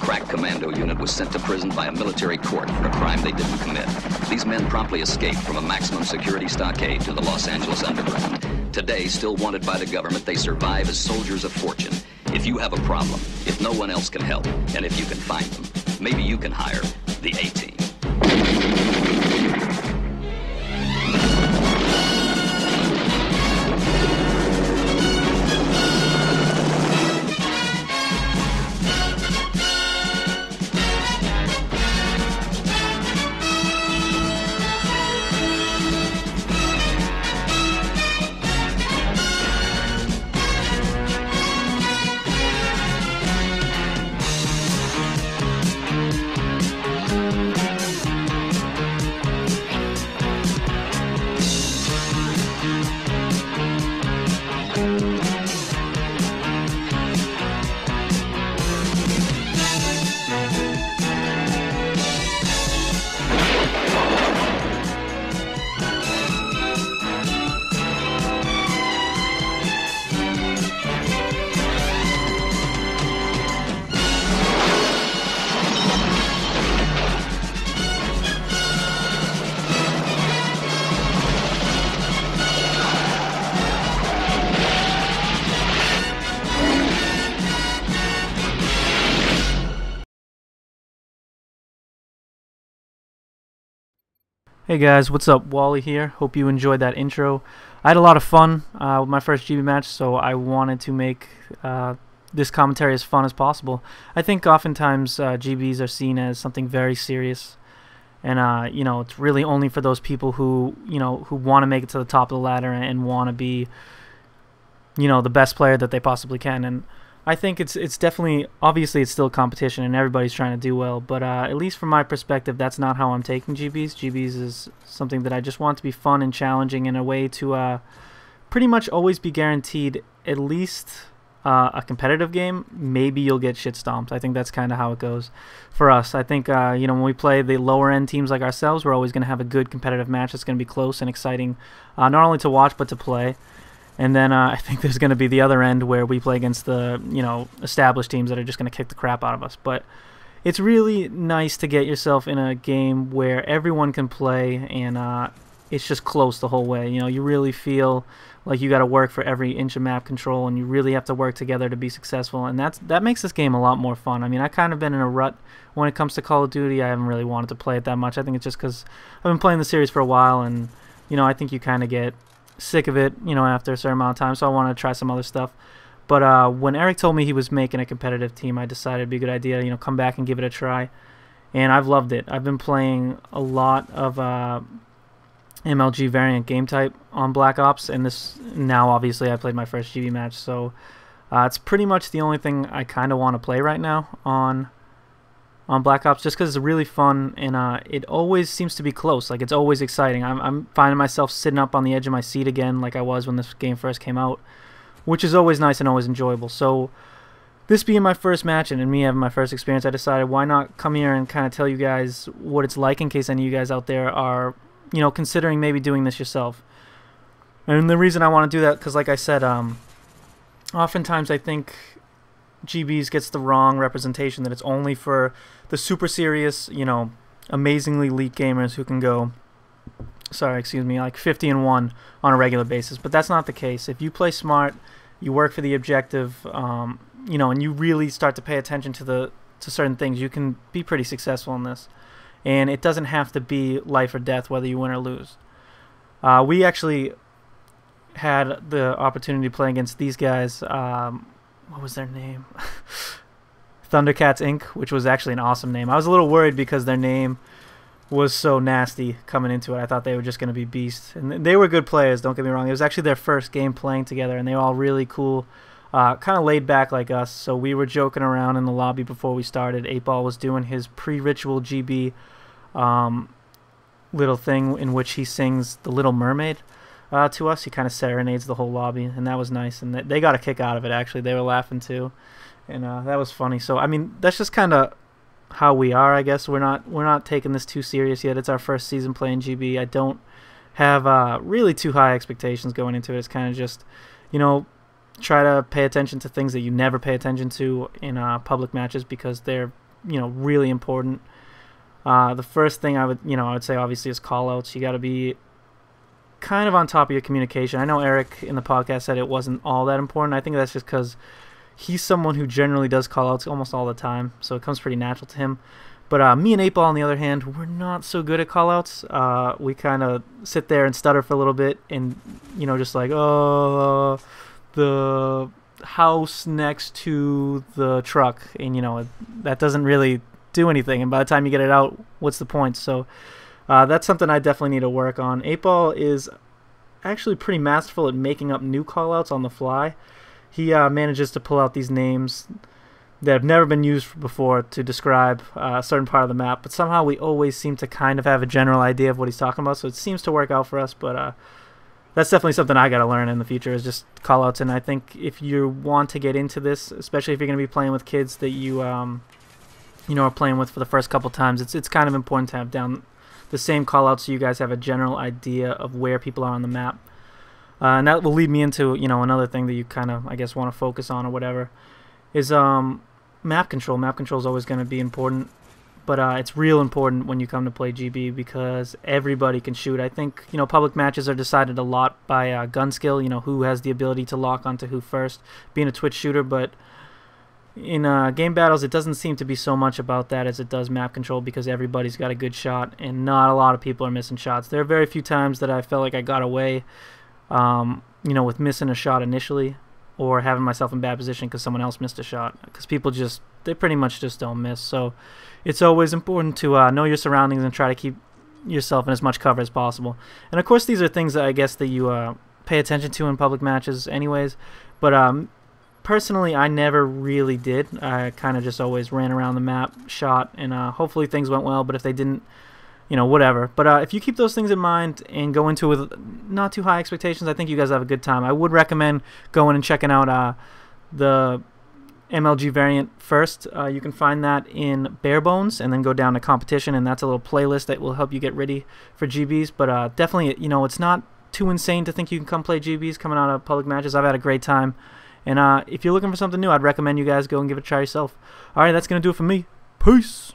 crack commando unit was sent to prison by a military court for a crime they didn't commit. These men promptly escaped from a maximum security stockade to the Los Angeles underground. Today, still wanted by the government, they survive as soldiers of fortune. If you have a problem, if no one else can help, and if you can find them, maybe you can hire the A-Team. Hey guys, what's up? Wally here. Hope you enjoyed that intro. I had a lot of fun with my first GB match, so I wanted to make this commentary as fun as possible. I think oftentimes GBs are seen as something very serious, and you know, it's really only for those people who who want to make it to the top of the ladder and want to be the best player that they possibly can. And I think it's definitely, obviously it's still competition and everybody's trying to do well, but at least from my perspective, that's not how I'm taking GBs. GBs is something that I just want to be fun and challenging in a way to pretty much always be guaranteed at least a competitive game. Maybe you'll get shit stomped. I think that's kind of how it goes for us. I think when we play the lower end teams like ourselves, we're always going to have a good competitive match that's going to be close and exciting, not only to watch but to play. And then I think there's going to be the other end where we play against the established teams that are just going to kick the crap out of us. But it's really nice to get yourself in a game where everyone can play and it's just close the whole way. You really feel like you got to work for every inch of map control, and you really have to work together to be successful. And that makes this game a lot more fun. I mean, I've kind of been in a rut when it comes to Call of Duty. I haven't really wanted to play it that much. I think it's just because I've been playing the series for a while, and I think you kind of get sick of it, after a certain amount of time, so I want to try some other stuff. But when Eric told me he was making a competitive team, I decided it'd be a good idea, come back and give it a try. And I've loved it. I've been playing a lot of MLG variant game type on Black Ops, and now obviously I played my first GB match, so it's pretty much the only thing I kind of want to play right now on Black Ops, just because it's really fun, and it always seems to be close. Like, it's always exciting. I'm finding myself sitting up on the edge of my seat again like I was when this game first came out, which is always nice and always enjoyable. So this being my first match and me having my first experience, I decided why not come here and kind of tell you guys what it's like in case any of you guys out there are considering maybe doing this yourself. And the reason I want to do that, because like I said, oftentimes I think GBs gets the wrong representation, that it's only for the super serious, amazingly elite gamers who can go, like 50-1 on a regular basis. But that's not the case. If you play smart, you work for the objective, and you really start to pay attention to certain things, you can be pretty successful in this. And it doesn't have to be life or death whether you win or lose. We actually had the opportunity to play against these guys. What was their name? ThunderCats Inc., which was actually an awesome name. I was a little worried because their name was so nasty coming into it. I thought they were just going to be beasts. And they were good players, don't get me wrong. It was actually their first game playing together, and they were all really cool, kind of laid back like us. So we were joking around in the lobby before we started. 8-Ball was doing his pre-ritual GB little thing in which he sings The Little Mermaid to us. He kind of serenades the whole lobby, and that was nice. And they got a kick out of it, actually. They were laughing too, and that was funny. So I mean, that's just kind of how we are, I guess. We're not taking this too serious yet. It's our first season playing GB. I don't have really too high expectations going into it. It's kind of just, try to pay attention to things that you never pay attention to in public matches, because they're really important. The first thing I would say obviously is call-outs. You got to be kind of on top of your communication. I know Eric in the podcast said it wasn't all that important. I think that's just because he's someone who generally does call-outs almost all the time, so it comes pretty natural to him. But me and 8-Ball, on the other hand, we're not so good at call-outs. We kind of sit there and stutter for a little bit and, just like, oh, the house next to the truck. And, that doesn't really do anything. And by the time you get it out, what's the point? So that's something I definitely need to work on. 8-Ball is actually pretty masterful at making up new call-outs on the fly. He manages to pull out these names that have never been used before to describe a certain part of the map, but somehow we always seem to kind of have a general idea of what he's talking about, so it seems to work out for us. But that's definitely something I got to learn in the future, is just call-outs. And I think if you want to get into this, especially if you're going to be playing with kids that you are playing with for the first couple times, it's kind of important to have down the same call-outs so you guys have a general idea of where people are on the map. And that will lead me into another thing that you kind of, I guess, want to focus on or whatever, is map control. Map control is always going to be important, but it's real important when you come to play GB because everybody can shoot. I think public matches are decided a lot by gun skill, who has the ability to lock onto who first, being a twitch shooter. But in game battles, it doesn't seem to be so much about that as it does map control, because everybody's got a good shot and not a lot of people are missing shots. There are very few times that I felt like I got away with missing a shot initially, or having myself in bad position because someone else missed a shot, because people they pretty much just don't miss. So it's always important to know your surroundings and try to keep yourself in as much cover as possible. And of course these are things that I guess that you pay attention to in public matches anyways, but personally I never really did. I kind of just always ran around the map, shot, and hopefully things went well, but if they didn't, whatever. But if you keep those things in mind and go into it with not too high expectations, I think you guys have a good time. I would recommend going and checking out the MLG variant first. You can find that in Bare Bones and then go down to competition, and that's a little playlist that will help you get ready for GBs. But definitely, it's not too insane to think you can come play GBs coming out of public matches. I've had a great time. And if you're looking for something new, I'd recommend you guys go and give it a try yourself. All right, that's going to do it for me. Peace.